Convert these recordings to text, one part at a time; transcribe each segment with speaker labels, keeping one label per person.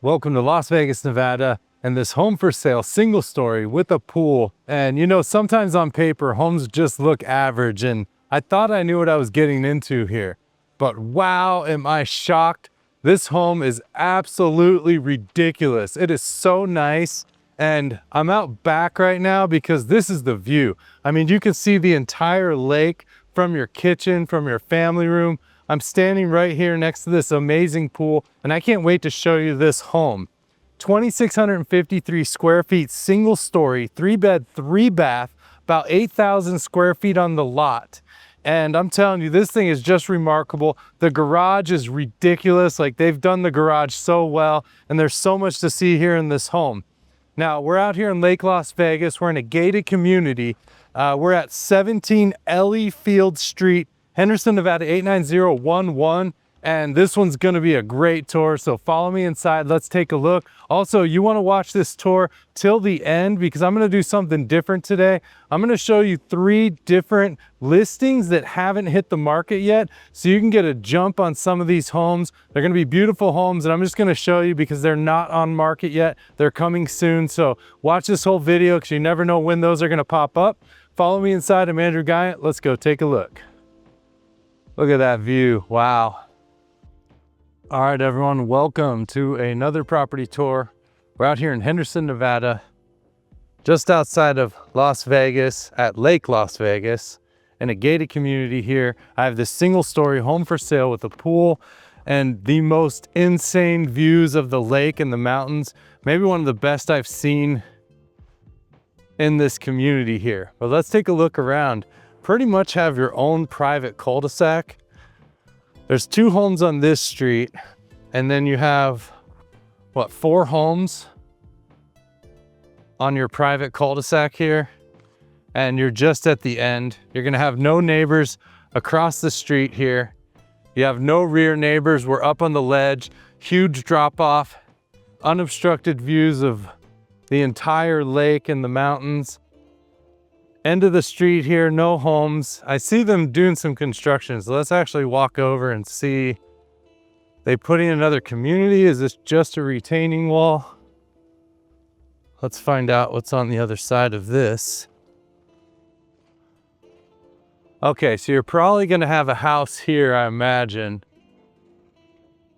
Speaker 1: Welcome to Las Vegas, Nevada, and this home for sale, single story with a pool. And you know, sometimes on paper, homes just look average, and I thought I knew what I was getting into here. But wow, am I shocked. This home is absolutely ridiculous. It is so nice. And I'm out back right now because this is the view. I mean, you can see the entire lake from your kitchen, from your family room. I'm standing right here next to this amazing pool, and I can't wait to show you this home. 2,653 square feet, single story, 3-bed, 3-bath, about 8,000 square feet on the lot. And I'm telling you, this thing is just remarkable. The garage is ridiculous. Like, they've done the garage so well, and there's so much to see here in this home. Now, we're out here in Lake Las Vegas. We're in a gated community. We're at 17 Ellie Fields Street, Henderson, Nevada 89011, and this one's gonna be a great tour, so follow me inside. Let's take a look. Also, you wanna watch this tour till the end because I'm gonna do something different today. I'm gonna show you 3 different listings that haven't hit the market yet, so you can get a jump on some of these homes. They're gonna be beautiful homes, and I'm just gonna show you because they're not on market yet. They're coming soon, so watch this whole video because you never know when those are gonna pop up. Follow me inside. I'm Andrew Guiant. Let's go take a look. Look at that view, wow. All right, everyone, welcome to another property tour. We're out here in Henderson, Nevada, just outside of Las Vegas at Lake Las Vegas, in a gated community here. I have this single story home for sale with a pool and the most insane views of the lake and the mountains. Maybe one of the best I've seen in this community here. But let's take a look around. Pretty much have your own private cul-de-sac. There's 2 homes on this street, and then you have, what, 4 homes on your private cul-de-sac here, and you're just at the end. You're gonna have no neighbors across the street here. You have no rear neighbors. We're up on the ledge, huge drop-off, unobstructed views of the entire lake and the mountains. End of the street here, no homes. I see them doing some construction, so let's actually walk over and see. They put in another community. Is this just a retaining wall? Let's find out what's on the other side of this. Okay, so you're probably gonna have a house here, I imagine.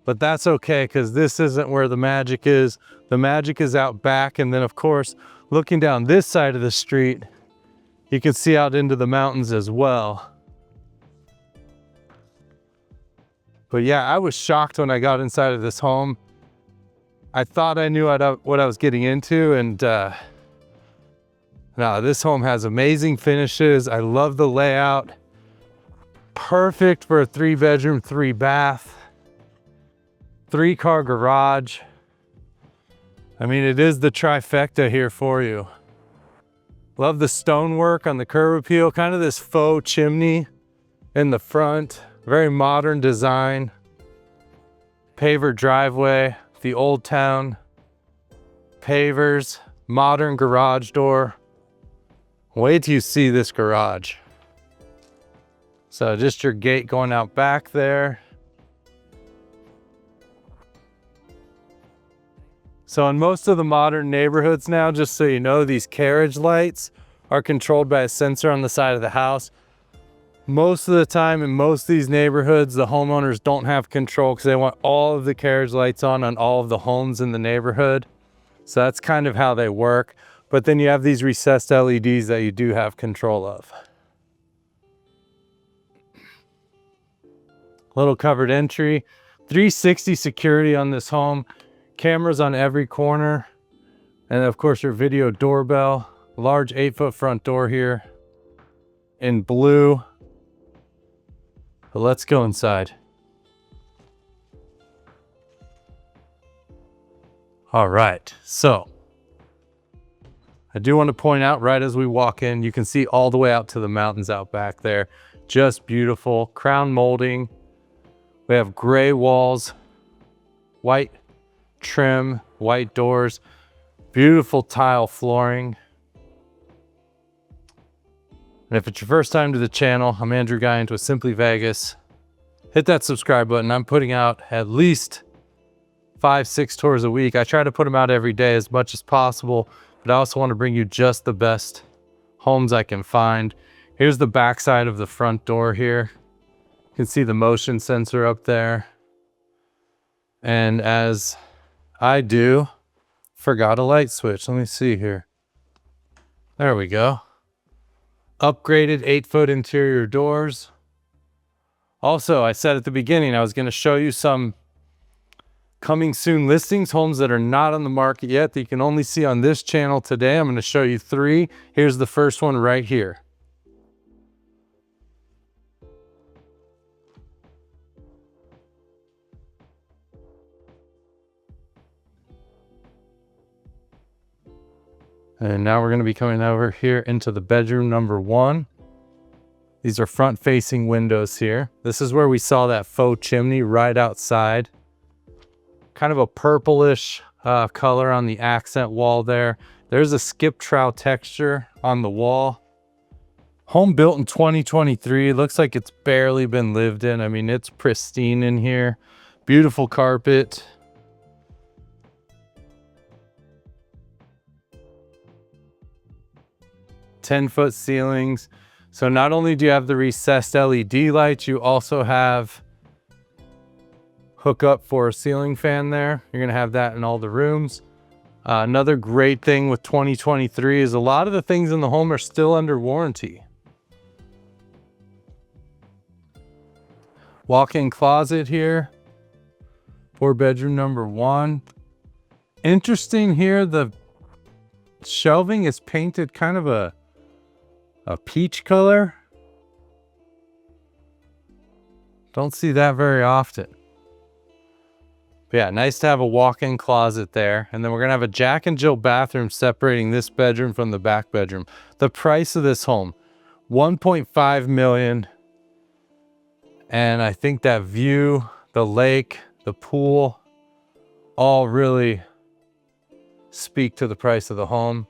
Speaker 1: But that's okay, because this isn't where the magic is. The magic is out back, and then of course, looking down this side of the street, you can see out into the mountains as well. But yeah, I was shocked when I got inside of this home. I thought I knew what I was getting into, and no, this home has amazing finishes. I love the layout. Perfect for a 3-bedroom, 3-bath, 3-car garage. I mean, it is the trifecta here for you. Love the stonework on the curb appeal, kind of this faux chimney in the front. Very modern design. Paver driveway, the Old Town pavers, modern garage door. Wait till you see this garage. So just your gate going out back there. So in most of the modern neighborhoods now, just so you know, these carriage lights are controlled by a sensor on the side of the house. Most of the time in most of these neighborhoods, the homeowners don't have control because they want all of the carriage lights on all of the homes in the neighborhood. So that's kind of how they work. But then you have these recessed LEDs that you do have control of. Little covered entry, 360 security on this home. Cameras on every corner, and of course your video doorbell. Large 8-foot front door here in blue. But let's go inside. All right, so I do want to point out right as we walk in, you can see all the way out to the mountains out back there. Just beautiful. Crown molding. We have gray walls, white trim, white doors, beautiful tile flooring. And if it's your first time to the channel, I'm Andrew Guiant with Simply Vegas. Hit that subscribe button. I'm putting out at least 5-6 tours a week. I try to put them out every day as much as possible, but I also want to bring you just the best homes I can find. Here's the back side of the front door here. You can see the motion sensor up there. And as I do, forgot a light switch. Let me see here. There we go. Upgraded 8-foot interior doors. Also, I said at the beginning, I was going to show you some coming soon listings, homes that are not on the market yet that you can only see on this channel today. I'm going to show you 3. Here's the first one right here. And now we're going to be coming over here into the bedroom number 1. These are front facing windows here. This is where we saw that faux chimney right outside. Kind of a purplish color on the accent wall there. There's a skip trowel texture on the wall. Home built in 2023. Looks like it's barely been lived in. I mean, it's pristine in here. Beautiful carpet. "10-foot ceilings." So not only do you have the recessed LED lights, you also have hookup for a ceiling fan there. You're gonna have that in all the rooms. Another great thing with 2023 is a lot of the things in the home are still under warranty. Walk-in closet here for bedroom number 1. Interesting here, the shelving is painted kind of a peach color. Don't see that very often. But yeah, nice to have a walk-in closet there. And then we're gonna have a Jack and Jill bathroom separating this bedroom from the back bedroom. The price of this home, $1.5 million. And I think that view, the lake, the pool, all really speak to the price of the home.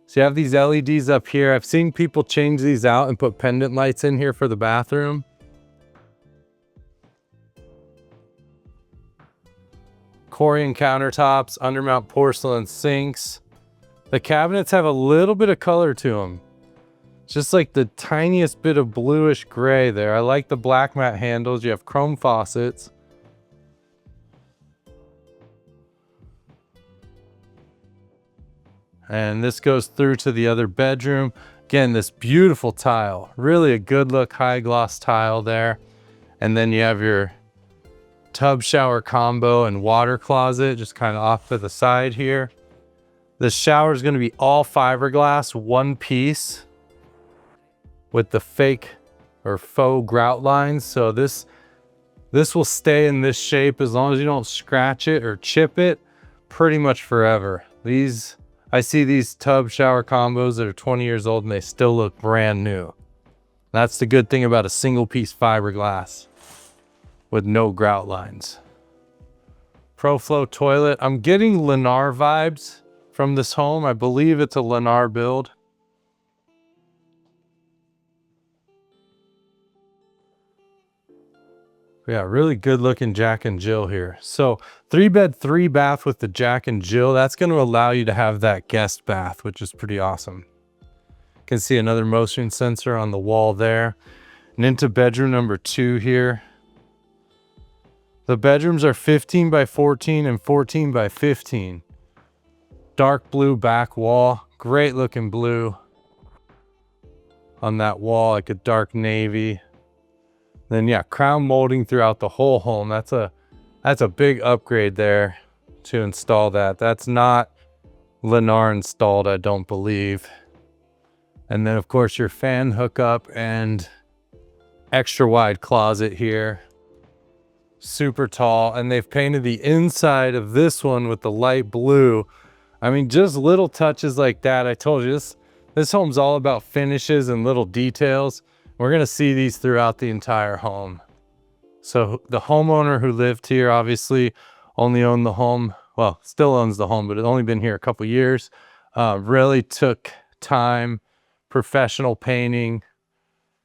Speaker 1: So you have these LEDs up here. I've seen people change these out and put pendant lights in here for the bathroom. Corian countertops, undermount porcelain sinks. The cabinets have a little bit of color to them. Just like the tiniest bit of bluish gray there. I like the black matte handles. You have chrome faucets. And this goes through to the other bedroom. Again, this beautiful tile. Really a good look high gloss tile there. And then you have your tub shower combo and water closet just kind of off to the side here. The shower is going to be all fiberglass, one piece with the fake or faux grout lines. So this will stay in this shape as long as you don't scratch it or chip it pretty much forever. I see these tub shower combos that are 20 years old and they still look brand new. That's the good thing about a single piece fiberglass with no grout lines. ProFlow toilet. I'm getting Lennar vibes from this home. I believe it's a Lennar build. Yeah, really good looking Jack and Jill here. So 3-bed, 3-bath with the Jack and Jill. That's going to allow you to have that guest bath, which is pretty awesome. You can see another motion sensor on the wall there. And into bedroom number 2 here. The bedrooms are 15 by 14 and 14 by 15. Dark blue back wall. Great looking blue on that wall, like a dark navy. Then yeah, crown molding throughout the whole home. That's a big upgrade there to install that. That's not Lennar installed, I don't believe. And then of course your fan hookup and extra wide closet here. Super tall, and they've painted the inside of this one with the light blue. I mean, just little touches like that. I told you this home's all about finishes and little details. We're gonna see these throughout the entire home. So the homeowner who lived here obviously only owned the home, well, still owns the home, but it's only been here a couple years. Really took time, professional painting,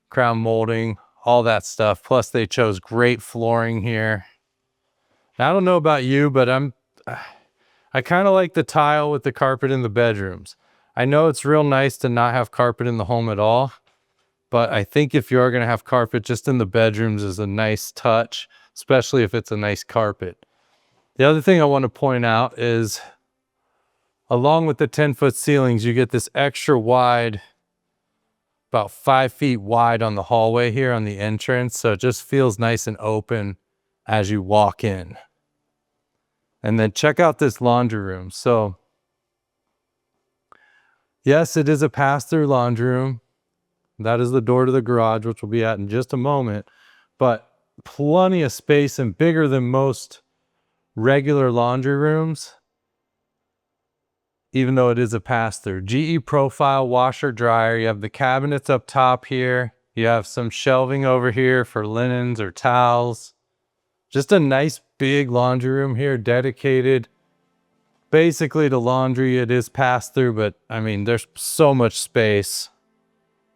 Speaker 1: crown molding, all that stuff. Plus they chose great flooring here. I don't know about you, but I kind of like the tile with the carpet in the bedrooms. I know it's real nice to not have carpet in the home at all, but I think if you are going to have carpet just in the bedrooms is a nice touch, especially if it's a nice carpet. The other thing I want to point out is along with the 10-foot ceilings, you get this extra wide, about 5 feet wide on the hallway here on the entrance. So it just feels nice and open as you walk in. And then check out this laundry room. So yes, it is a pass-through laundry room. That is the door to the garage, which we'll be at in just a moment. But plenty of space and bigger than most regular laundry rooms, even though it is a pass-through. GE profile washer dryer. You have the cabinets up top here. You have some shelving over here for linens or towels. Just a nice big laundry room here, dedicated basically to laundry. It is pass-through, but I mean, there's so much space.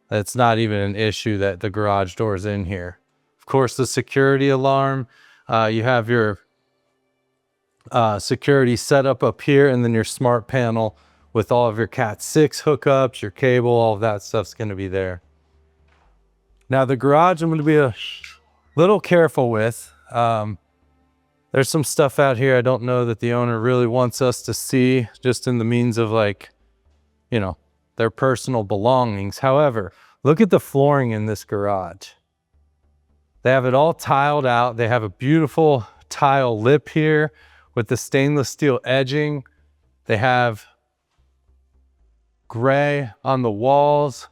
Speaker 1: It's not even an issue that the garage door is in here. Of course, the security alarm. You have your security setup up here, and then your smart panel with all of your Cat 6 hookups, your cable, all of that stuff's going to be there. Now the garage I'm going to be a little careful with. There's some stuff out here I don't know that the owner really wants us to see, just in the means of, like, you know, their personal belongings. However, look at the flooring in this garage. They have it all tiled out. They have a beautiful tile lip here with the stainless steel edging. They have gray on the walls,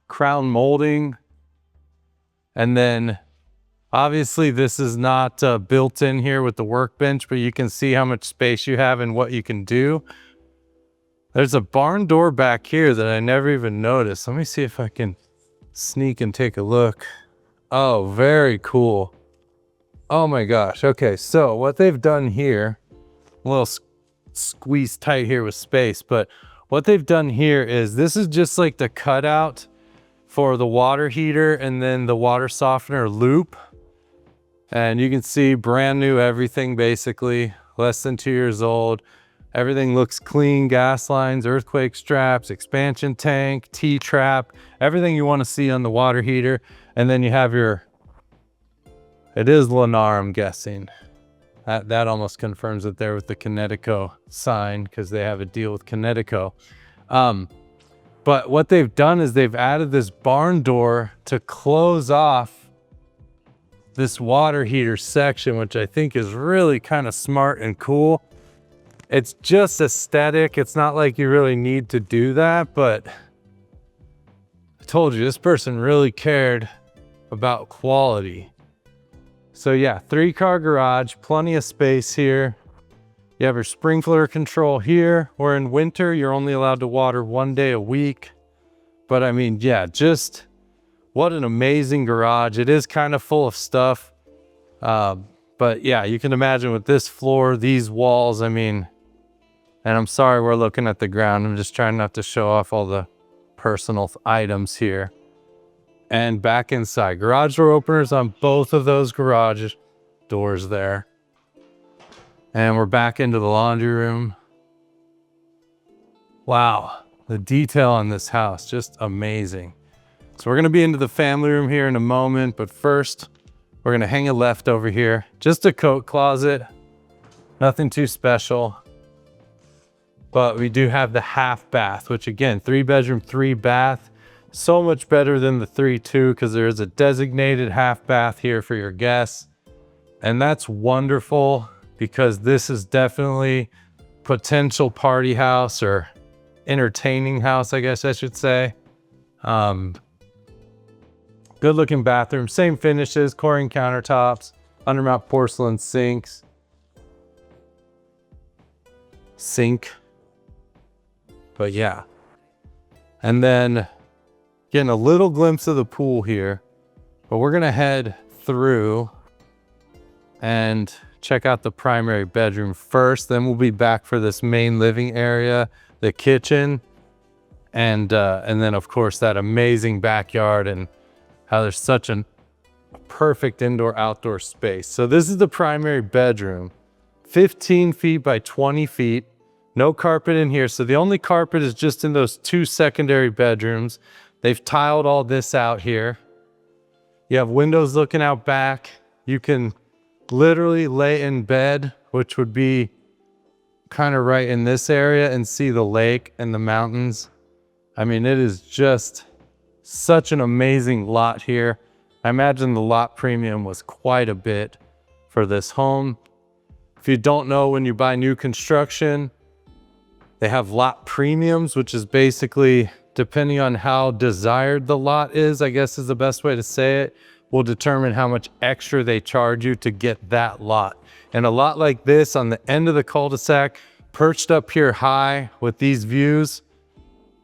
Speaker 1: crown molding, and then obviously this is not built in here with the workbench, but you can see how much space you have and what you can do. There's a barn door back here that I never even noticed. Let me see if I can sneak and take a look. Oh, very cool. Oh my gosh. Okay, so what they've done here, a little squeezed tight here with space, but what they've done here is this is just like the cutout for the water heater and then the water softener loop. And you can see brand new everything, basically less than 2 years old. Everything looks clean. Gas lines, earthquake straps, expansion tank, T-trap, everything you want to see on the water heater. And then you have your, it is Lennar, I'm guessing. That almost confirms it there with the Connecticut sign, because they have a deal with Connecticut. But what they've done is they've added this barn door to close off this water heater section, which I think is really kind of smart and cool. It's just aesthetic. It's not like you really need to do that, but I told you, this person really cared about quality. So yeah, 3-car garage, plenty of space here. You have your sprinkler control here, or in winter, you're only allowed to water 1 day a week. But I mean, yeah, just what an amazing garage. It is kind of full of stuff. But yeah, you can imagine with this floor, these walls, I mean, and I'm sorry we're looking at the ground. I'm just trying not to show off all the personal items here. And back inside, garage door openers on both of those garage doors there. And we're back into the laundry room. Wow, the detail on this house, just amazing. So we're gonna be into the family room here in a moment, but first, we're gonna hang a left over here. Just a coat closet, nothing too special. But we do have the half bath, which again, 3-bedroom, 3-bath. So much better than the 3-2, because there is a designated half bath here for your guests. And that's wonderful, because this is definitely potential party house or entertaining house, I guess I should say. Good looking bathroom, same finishes, Corian countertops, undermount porcelain sinks. But yeah. And then getting a little glimpse of the pool here, but we're gonna head through and check out the primary bedroom first. Then we'll be back for this main living area, the kitchen, and then of course that amazing backyard, and how there's such an a perfect indoor-outdoor space. So this is the primary bedroom, 15 feet by 20 feet. No carpet in here. So the only carpet is just in those 2 secondary bedrooms. They've tiled all this out here. You have windows looking out back. You can literally lay in bed, which would be kind of right in this area, and see the lake and the mountains. I mean, it is just such an amazing lot here. I imagine the lot premium was quite a bit for this home. If you don't know, when you buy new construction, they have lot premiums, which is basically, depending on how desired the lot is, I guess is the best way to say it, will determine how much extra they charge you to get that lot. And a lot like this on the end of the cul-de-sac, perched up here high with these views,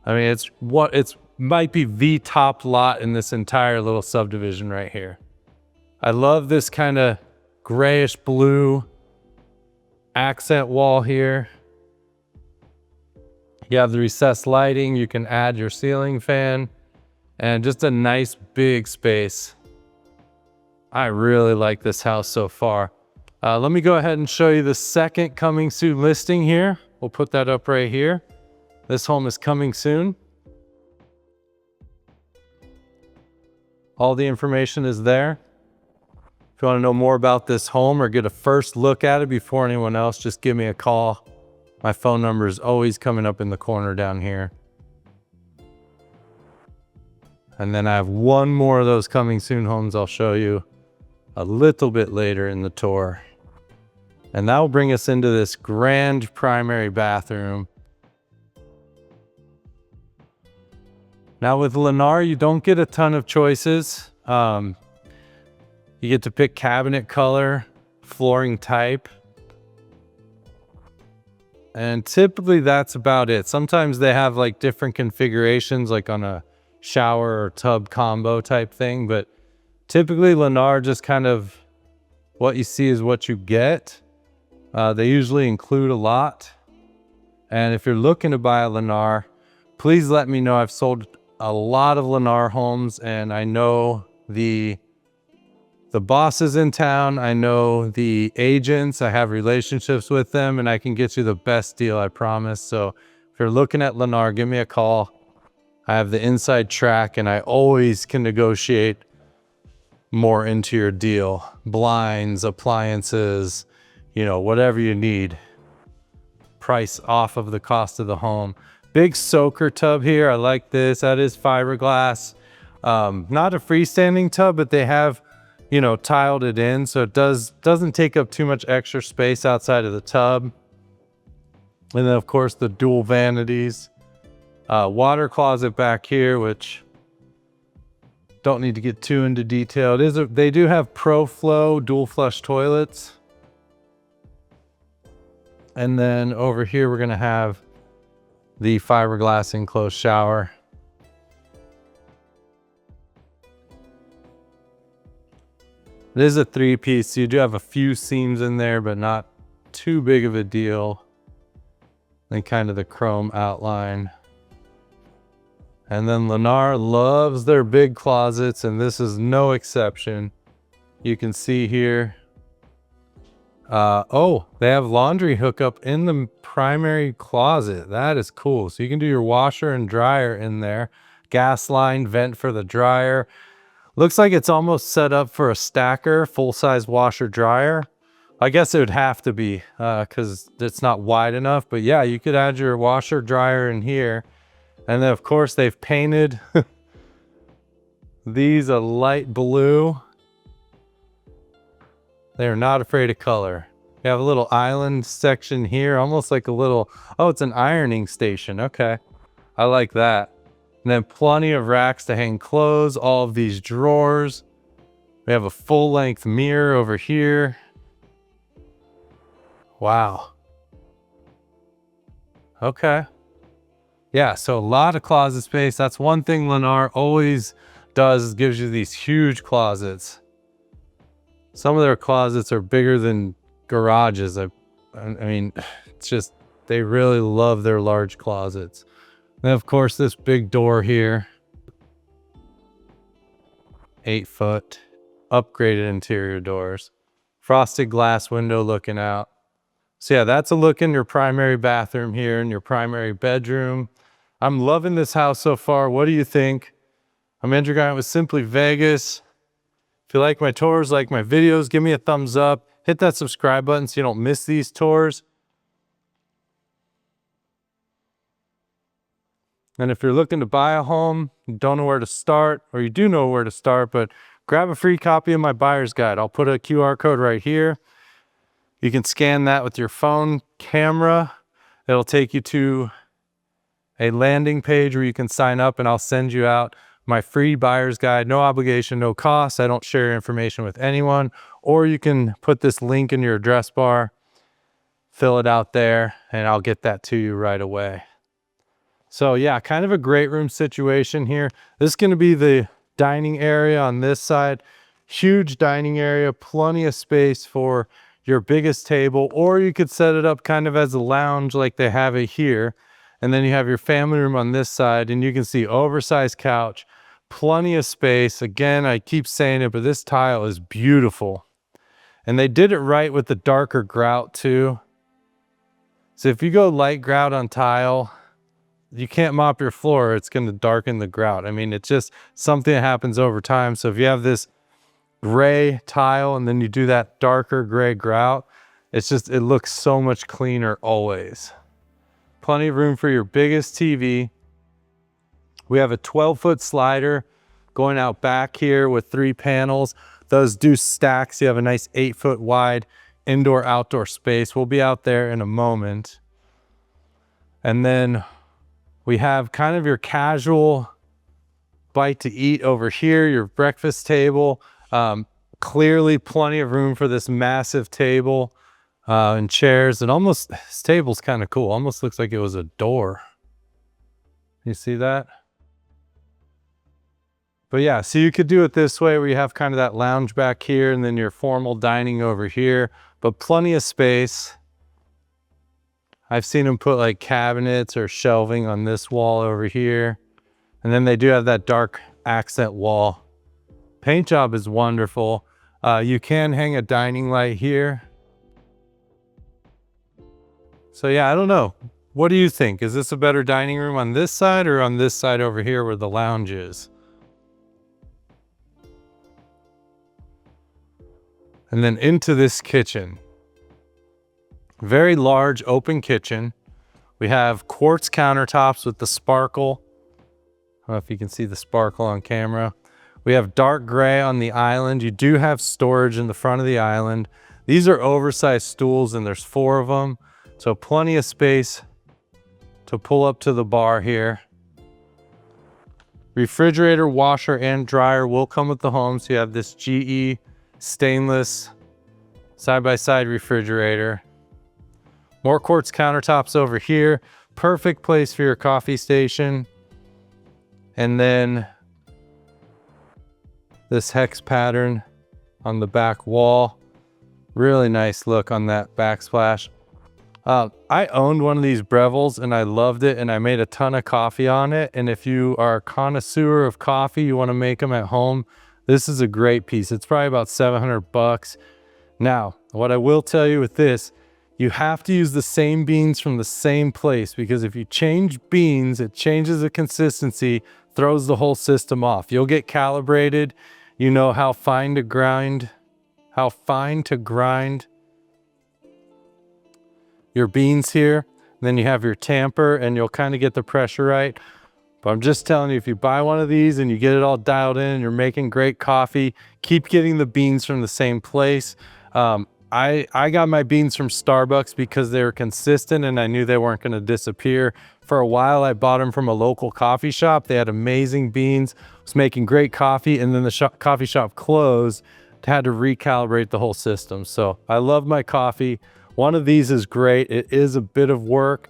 Speaker 1: I mean, it's might be the top lot in this entire little subdivision right here. I love this kind of grayish blue accent wall here. You have the recessed lighting. You can add your ceiling fan, and just a nice big space. I really like this house so far. Let me go ahead and show you the second coming soon listing here. We'll put that up right here. This home is coming soon. All the information is there. If you want to know more about this home or get a first look at it before anyone else, just give me a call. My phone number is always coming up in the corner down here. And then I have one more of those coming soon homes I'll show you a little bit later in the tour. And that will bring us into this grand primary bathroom. Now with Lennar, you don't get a ton of choices. You get to pick cabinet color, flooring type. And typically that's about it. Sometimes they have like different configurations, like on a shower or tub combo type thing, but typically Lennar, just kind of what you see is what you get. They usually include a lot. And if you're looking to buy a Lennar, please let me know. I've sold a lot of Lennar homes, and I know the bosses in town. I know the agents. I have relationships with them, and I can get you the best deal, I promise. So if you're looking at Lennar, give me a call. I have the inside track, and I always can negotiate more into your deal. Blinds, appliances, you know, whatever you need. Price off of the cost of the home. Big soaker tub here. I like this. That is fiberglass. Not a freestanding tub, but they have, you know, tiled it in, so it doesn't take up too much extra space outside of the tub. And then of course the dual vanities. Water closet back here, which don't need to get too into detail. They do have ProFlow dual flush toilets. And then over here we're gonna have the fiberglass enclosed shower. It is a 3-piece, so you do have a few seams in there, but not too big of a deal. Then kind of the chrome outline. And then Lennar loves their big closets, and this is no exception. You can see here. Oh, they have laundry hookup in the primary closet. That is cool. So you can do your washer and dryer in there. Gas line, vent for the dryer. Looks like it's almost set up for a stacker, full-size washer dryer. I guess it would have to be because it's not wide enough. But yeah, you could add your washer dryer in here. And then of course they've painted these a light blue. They're not afraid of color. You have a little island section here, almost like a little, oh, it's an ironing station. Okay, I like that. And then plenty of racks to hang clothes, all of these drawers. We have a full-length mirror over here. Wow. Okay. Yeah, so a lot of closet space. That's one thing Lennar always does, is gives you these huge closets. Some of their closets are bigger than garages. I mean, it's just, they really love their large closets. And of course, this big door here. 8 foot. upgraded interior doors. Frosted glass window looking out. So yeah, that's a look in your primary bathroom here in your primary bedroom. I'm loving this house so far. What do you think? I'm Andrew Guiant with Simply Vegas. If you like my tours, like my videos, give me a thumbs up. Hit that subscribe button so you don't miss these tours. And if you're looking to buy a home, you don't know where to start, or you do know where to start, but grab a free copy of my buyer's guide. I'll put a QR code right here. You can scan that with your phone camera. It'll take you to a landing page where you can sign up, and I'll send you out my free buyer's guide. No obligation, no cost. I don't share information with anyone. Or you can put this link in your address bar, fill it out there, and I'll get that to you right away. So yeah, kind of a great room situation here. This is going to be the dining area on this side. Huge dining area, plenty of space for your biggest table, or you could set it up kind of as a lounge like they have it here. And then you have your family room on this side, and you can see oversized couch, plenty of space. Again, I keep saying it, but this tile is beautiful. And they did it right with the darker grout too. So if you go light grout on tile, you can't mop your floor, it's going to darken the grout. I mean, it's just something that happens over time. So if you have this gray tile and then you do that darker gray grout, it looks so much cleaner always. Plenty of room for your biggest TV. We have a 12-foot slider going out back here with 3 panels. Those do stack, so you have a nice 8-foot wide indoor-outdoor space. We'll be out there in a moment. And then we have kind of your casual bite to eat over here, your breakfast table. Clearly plenty of room for this massive table and chairs. And almost, this table's kind of cool. Almost looks like it was a door. You see that? But yeah, so you could do it this way where you have kind of that lounge back here and then your formal dining over here, but plenty of space. I've seen them put like cabinets or shelving on this wall over here. And then they do have that dark accent wall. Paint job is wonderful. You can hang a dining light here. So yeah, I don't know. What do you think? Is this a better dining room on this side or on this side over here where the lounge is? And then into this kitchen. Very large open kitchen. We have quartz countertops with the sparkle. I don't know if you can see the sparkle on camera. We have dark gray on the island. You do have storage in the front of the island. These are oversized stools and there's 4 of them. So plenty of space to pull up to the bar here. Refrigerator, washer, and dryer will come with the home. So you have this GE stainless side-by-side refrigerator. More quartz countertops over here. Perfect place for your coffee station. And then this hex pattern on the back wall. Really nice look on that backsplash. I owned one of these Breville's and I loved it and I made a ton of coffee on it. And if you are a connoisseur of coffee, you want to make them at home, this is a great piece. It's probably about $700. Now, what I will tell you with this, you have to use the same beans from the same place, because if you change beans, it changes the consistency, throws the whole system off. You'll get calibrated. You know how fine to grind your beans here. Then you have your tamper and you'll kind of get the pressure right. But I'm just telling you, if you buy one of these and you get it all dialed in and you're making great coffee, keep getting the beans from the same place. I got my beans from Starbucks because they were consistent and I knew they weren't going to disappear. For a while, I bought them from a local coffee shop. They had amazing beans, was making great coffee, and then the coffee shop closed. Had to recalibrate the whole system. So I love my coffee. One of these is great. It is a bit of work,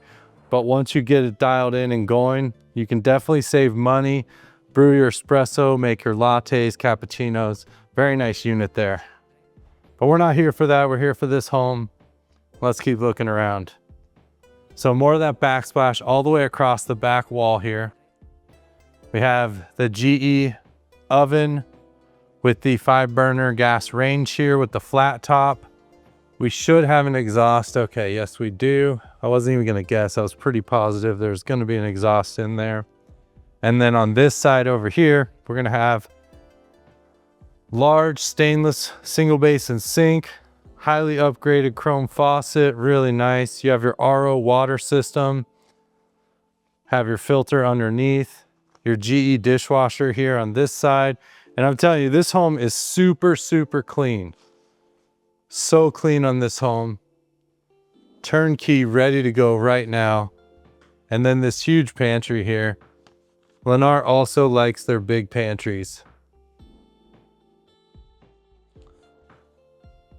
Speaker 1: but once you get it dialed in and going, you can definitely save money, brew your espresso, make your lattes, cappuccinos. Very nice unit there. But we're not here for that. We're here for this home. Let's keep looking around. So more of that backsplash all the way across the back wall here. We have the GE oven with the 5-burner gas range here with the flat top. We should have an exhaust. Okay, yes we do. I wasn't even gonna guess. I was pretty positive there's gonna be an exhaust in there. And then on this side over here, we're gonna have large stainless single basin sink, highly upgraded chrome faucet, really nice. You have your RO water system, have your filter underneath, your GE dishwasher here on this side. And I'm telling you, this home is super, super clean. So clean on this home. Turnkey, ready to go right now. And then this huge pantry here. Lennar also likes their big pantries.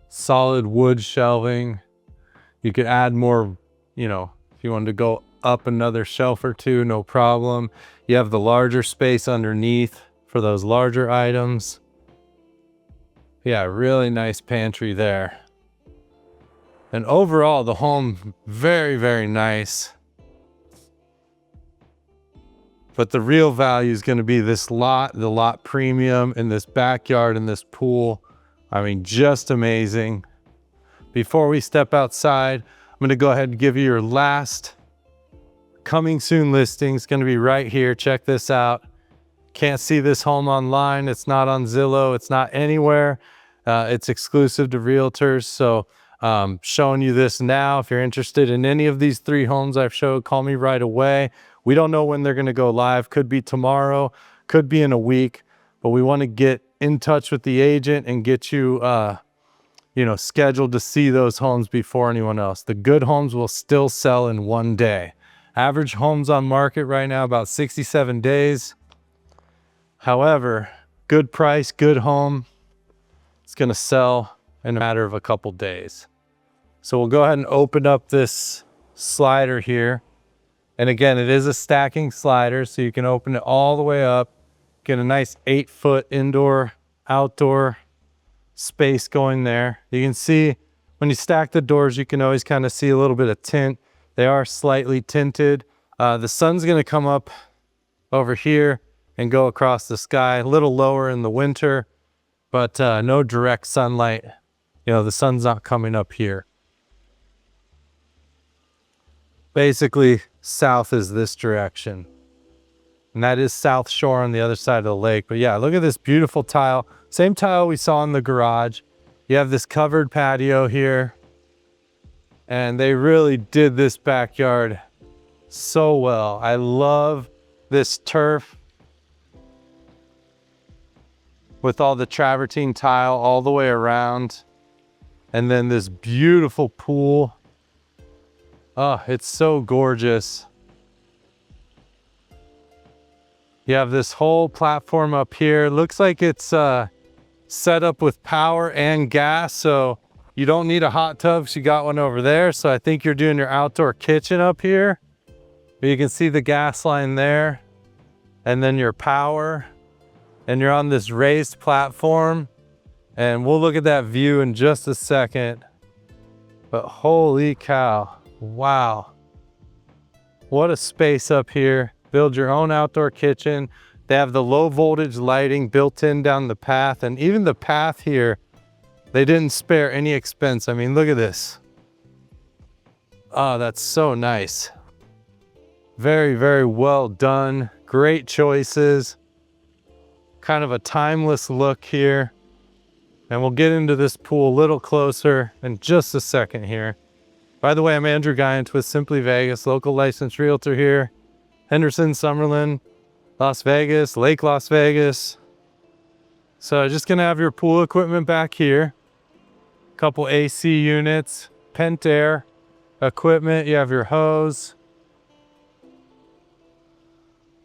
Speaker 1: Solid wood shelving. You could add more, you know, if you wanted to go up another shelf or two, no problem. You have the larger space underneath for those larger items. Yeah, really nice pantry there. And overall, the home, very, very nice. But the real value is going to be this lot, the lot premium, and this backyard and this pool. I mean, just amazing. Before we step outside, I'm going to go ahead and give you your last coming soon listing. It's going to be right here. Check this out. Can't see this home online. It's not on Zillow. It's not anywhere. It's exclusive to realtors. So showing you this now. If you're interested in any of these 3 homes I've showed, call me right away. We don't know when they're going to go live. Could be tomorrow, could be in a week, but we want to get in touch with the agent and get you, you know, scheduled to see those homes before anyone else. The good homes will still sell in 1 day. Average homes on market right now, about 67 days. However, good price, good home, it's going to sell in a matter of a couple days. So we'll go ahead and open up this slider here. And again, it is a stacking slider, so you can open it all the way up, get a nice 8-foot indoor, outdoor space going there. You can see when you stack the doors, you can always kind of see a little bit of tint. They are slightly tinted. The sun's gonna come up over here and go across the sky, a little lower in the winter, but no direct sunlight. You know, the sun's not coming up here. Basically, south is this direction. And that is South Shore on the other side of the lake. But yeah, look at this beautiful tile. Same tile we saw in the garage. You have this covered patio here. And they really did this backyard so well. I love this turf with all the travertine tile all the way around. And then this beautiful pool. Oh, it's so gorgeous. You have this whole platform up here. Looks like it's set up with power and gas, so you don't need a hot tub because you got one over there. So I think you're doing your outdoor kitchen up here. But you can see the gas line there, and then your power, and you're on this raised platform. And we'll look at that view in just a second. But holy cow, wow. What a space up here. Build your own outdoor kitchen. They have the low voltage lighting built in down the path, and even the path here, they didn't spare any expense. I mean, look at this. Oh, that's so nice. Very, very well done. Great choices. Kind of a timeless look here. And we'll get into this pool a little closer in just a second here. By the way, I'm Andrew Guiant with Simply Vegas, local licensed realtor here. Henderson, Summerlin, Las Vegas, Lake Las Vegas. So just gonna have your pool equipment back here. Couple AC units, pent air equipment. You have your hose.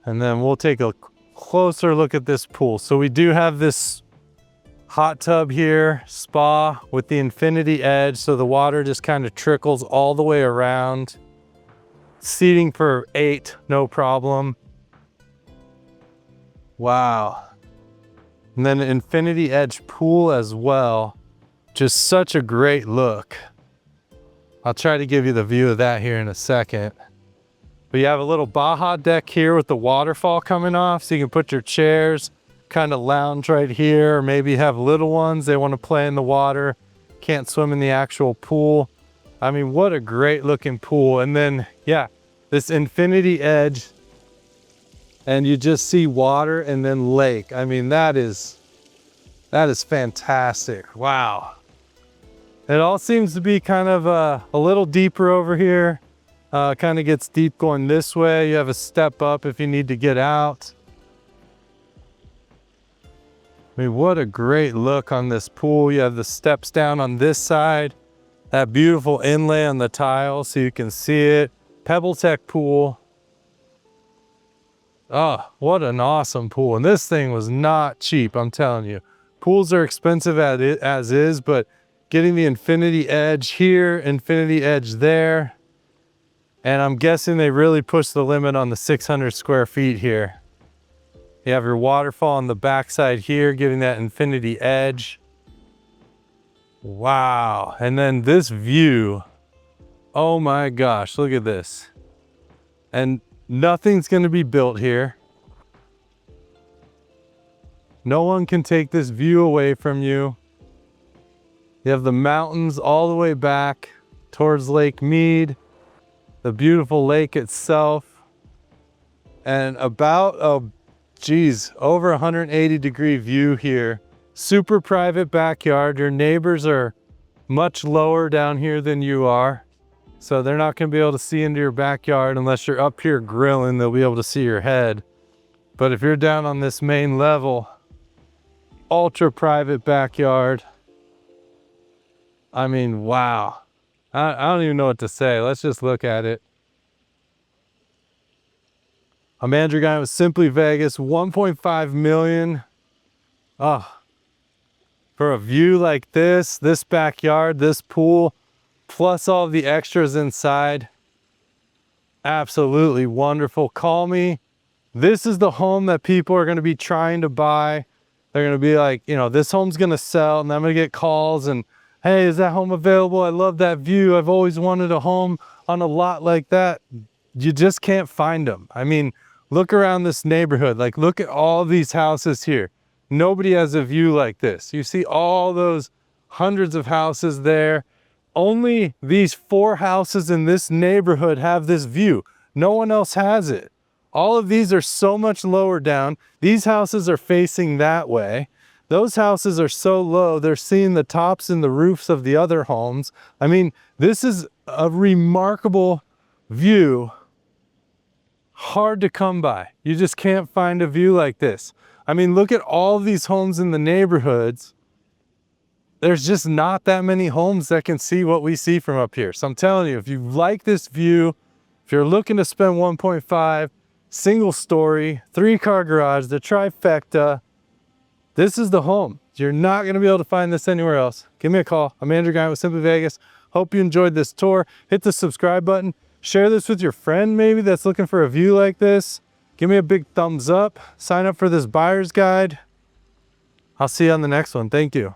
Speaker 1: And then we'll take a closer look at this pool. So we do have this hot tub here, spa with the infinity edge. So the water just kind of trickles all the way around. Seating for 8, no problem. Wow. And then an infinity edge pool as well. Just such a great look. I'll try to give you the view of that here in a second. But you have a little Baja deck here with the waterfall coming off, so you can put your chairs, kind of lounge right here, or maybe have little ones, they want to play in the water, can't swim in the actual pool. I mean, what a great looking pool. And then, yeah, this infinity edge, and you just see water and then lake. I mean, that is fantastic. Wow. It all seems to be kind of a little deeper over here. Kind of gets deep going this way. You have a step up if you need to get out. I mean, what a great look on this pool. You have the steps down on this side. That beautiful inlay on the tile so you can see it. Pebble Tech pool. Oh, what an awesome pool. And this thing was not cheap, I'm telling you. Pools are expensive as is, but getting the infinity edge here, infinity edge there. And I'm guessing they really pushed the limit on the 600 square feet here. You have your waterfall on the backside here, giving that infinity edge. Wow. And then this view. Oh my gosh, look at this. And nothing's going to be built here. No one can take this view away from you. You have the mountains all the way back towards Lake Mead, the beautiful lake itself, and about over 180-degree view here. Super private backyard. Your neighbors are much lower down here than you are, so they're not going to be able to see into your backyard unless you're up here grilling. They'll be able to see your head. But if you're down on this main level, ultra private backyard. I mean, wow. I don't even know what to say. Let's just look at it. I'm Andrew Guiant with Simply Vegas. 1.5 million. Oh, for a view like this backyard, this pool, plus all the extras inside. Absolutely wonderful. Call me. This is the home that people are going to be trying to buy. They're going to be like, you know, this home's going to sell, and I'm going to get calls and, hey, is that home available? I love that view. I've always wanted a home on a lot like that. You just can't find them. I mean, look around this neighborhood. Like, look at all these houses here. Nobody has a view like this. You see all those hundreds of houses there. Only these 4 houses in this neighborhood have this view. No one else has it. All of these are so much lower down. These houses are facing that way. Those houses are so low, they're seeing the tops and the roofs of the other homes. I mean, this is a remarkable view. Hard to come by. You just can't find a view like this. I mean, look at all of these homes in the neighborhoods. There's just not that many homes that can see what we see from up here. So I'm telling you, if you like this view, if you're looking to spend 1.5, single story, 3-car garage, the trifecta, this is the home. You're not going to be able to find this anywhere else. Give me a call. I'm Andrew Guiant with Simply Vegas. Hope you enjoyed this tour. Hit the subscribe button. Share this with your friend maybe that's looking for a view like this. Give me a big thumbs up. Sign up for this buyer's guide. I'll see you on the next one. Thank you.